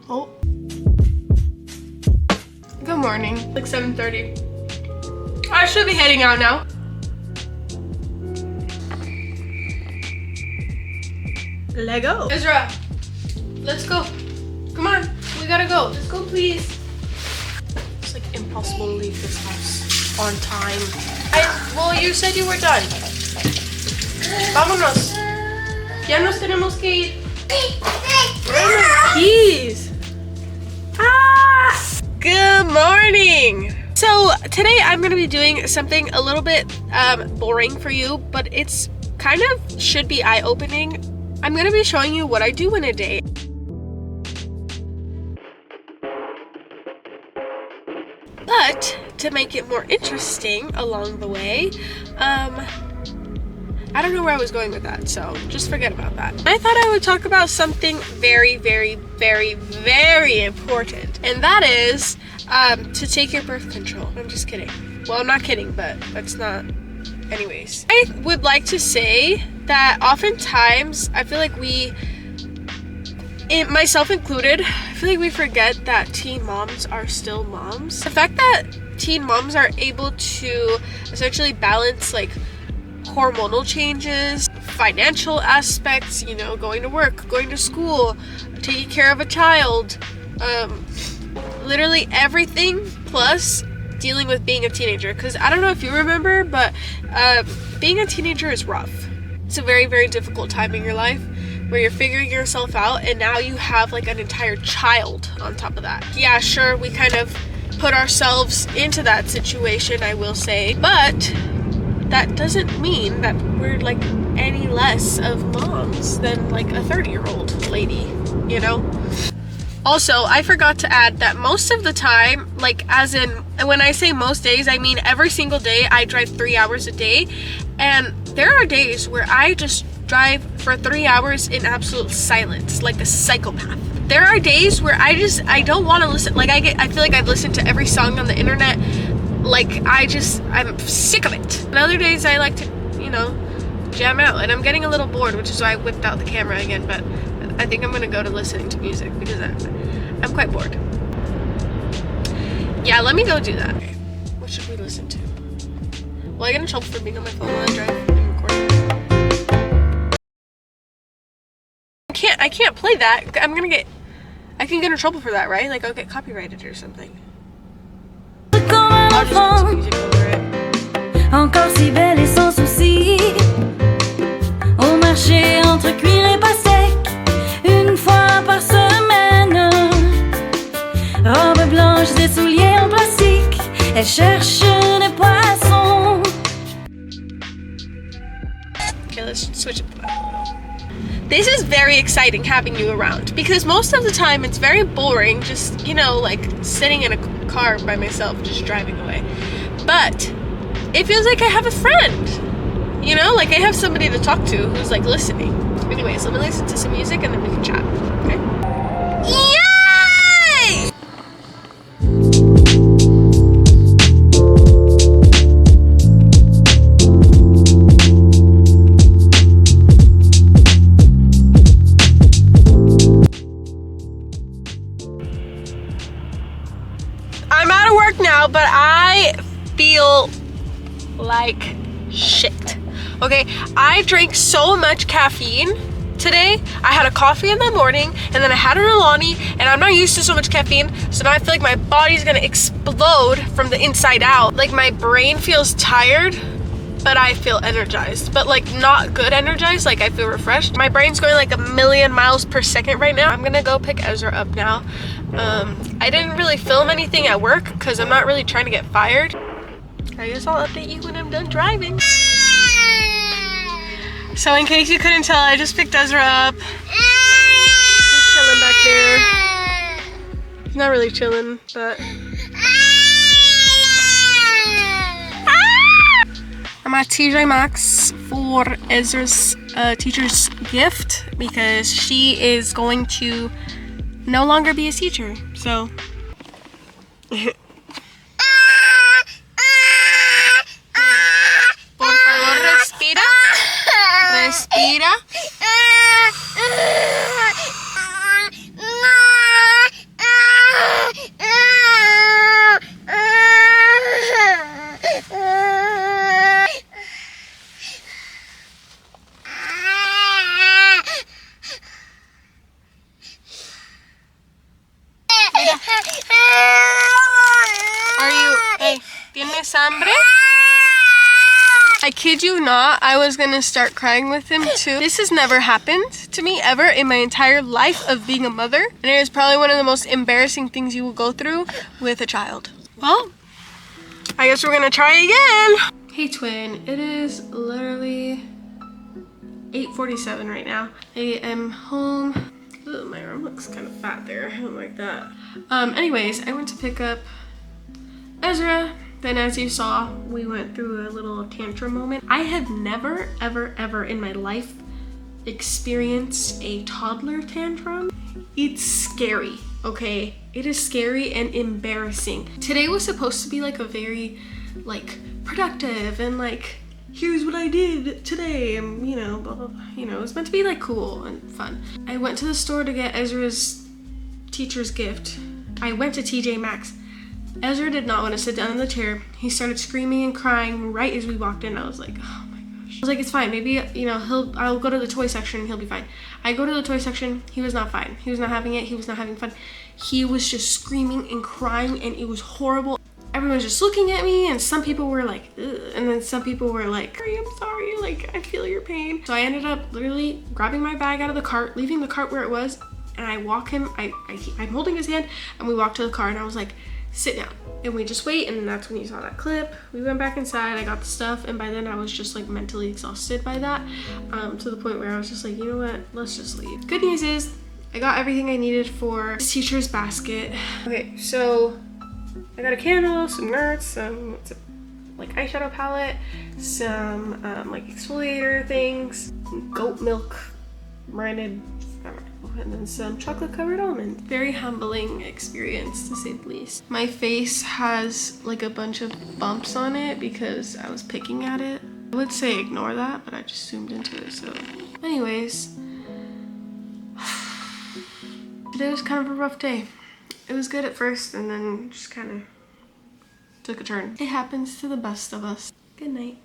Oh. Good morning. Like 7:30. I should be heading out now. Let go. Ezra, let's go. Come on, we gotta go. Let's go, please. It's like impossible to leave this house on time. Well, you said you were done. Vámonos. Ya nos tenemos que ir. Keys. Good morning. So today I'm going to be doing something a little bit boring for you, but it's kind of should be eye-opening. I'm going to be showing you what I do in a day. But to make it more interesting along the way, I don't know where I was going with that, so just forget about that. I thought I would talk about something very, very, very, very important, and that is to take your birth control. I'm just kidding. Well, I'm not kidding, but that's not... Anyways. I would like to say that oftentimes I feel like myself included, I feel like we forget that teen moms are still moms. The fact that teen moms are able to essentially balance like hormonal changes, financial aspects, you know, going to work, going to school, taking care of a child, literally everything, plus dealing with being a teenager. Because I don't know if you remember, but being a teenager is rough. It's a very, very difficult time in your life where you're figuring yourself out, and now you have like an entire child on top of that. Yeah, sure, we kind of put ourselves into that situation, I will say, but that doesn't mean that we're like any less of moms than like a 30-year-old lady, you know? Also, I forgot to add that most of the time, like as in, when I say most days, I mean every single day I drive 3 hours a day, and there are days where I just drive for 3 hours in absolute silence, like a psychopath. There are days where I don't want to listen, like I feel like I've listened to every song on the internet, like I'm sick of it. And other days I like to, you know, jam out, and I'm getting a little bored, which is why I whipped out the camera again, but I think I'm gonna go to listening to music because I'm quite bored. Yeah, let me go do that. Okay. What should we listen to? Will I get in trouble for being on my phone while I drive and recording? I can't play that. I can get in trouble for that, right? Like I'll get copyrighted or something. I'll just put some music over it. Encore si belle et sans souci, au marché entre cuir et pas sec, une fois par semaine, robe blanche, des souliers en plastique, elle cherche des poissons. Okay, let's switch it up a little. This is very exciting having you around, because most of the time it's very boring, just, you know, like sitting in a car by myself, just driving away. But it feels like I have a friend, you know, like I have somebody to talk to who's like listening. Anyways, let me listen to some music and then we can chat, okay? Yay! I'm out of work now, but I feel like shit. Okay, I drank so much caffeine today. I had a coffee in the morning, and then I had an Alani, and I'm not used to so much caffeine, so now I feel like my body's gonna explode from the inside out. Like my brain feels tired, but I feel energized, but like not good energized, like I feel refreshed. My brain's going like 1,000,000 miles per second right now. I'm gonna go pick Ezra up now. I didn't really film anything at work because I'm not really trying to get fired. I guess I'll update you when I'm done driving. So in case you couldn't tell, I just picked Ezra up. He's chilling back there. He's not really chilling, but... I'm at TJ Maxx for Ezra's teacher's gift because she is going to no longer be a teacher, so... Por favor, respira. Respira. Are you, hey, tienes hambre? I kid you not, I was gonna start crying with him too. This has never happened to me ever in my entire life of being a mother. And it is probably one of the most embarrassing things you will go through with a child. Well, I guess we're gonna try again. Hey twin, it is literally 8:47 right now. I am home. Ugh, my arm looks kind of fat there, I don't like that. Anyways, I went to pick up Ezra. Then as you saw, we went through a little tantrum moment. I have never, ever in my life experienced a toddler tantrum. It's scary, okay? It is scary and embarrassing. Today was supposed to be like a very like productive and like, here's what I did today, and you know, blah, blah, blah. You know, it was meant to be like cool and fun. I went to the store to get Ezra's teacher's gift. I went to TJ Maxx. Ezra did not want to sit down in the chair. He started screaming and crying right as we walked in. I was like, oh my gosh. I was like, it's fine. Maybe, you know, I'll go to the toy section and he'll be fine. I go to the toy section. He was not fine. He was not having it. He was not having fun. He was just screaming and crying and it was horrible. Everyone was just looking at me and some people were like, ugh. And then some people were like, I'm sorry. Like, I feel your pain. So I ended up literally grabbing my bag out of the cart, leaving the cart where it was. And I walk him, I'm holding his hand and we walked to the car and I was like, sit down. And we just wait, and that's when you saw that clip. We went back inside, I got the stuff, and by then I was just like mentally exhausted by that, to the point where I was just like, you know what, let's just leave. Good news is, I got everything I needed for this teacher's basket. Okay, so I got a candle, some nerds, some like eyeshadow palette, some like exfoliator things, goat milk branded, and then some chocolate covered almonds. Very humbling experience to say the least. My face has like a bunch of bumps on it because I was picking at it. I would say ignore that, but I just zoomed into it, so. Anyways, today was kind of a rough day. It was good at first and then just kind of took a turn. It happens to the best of us. Good night.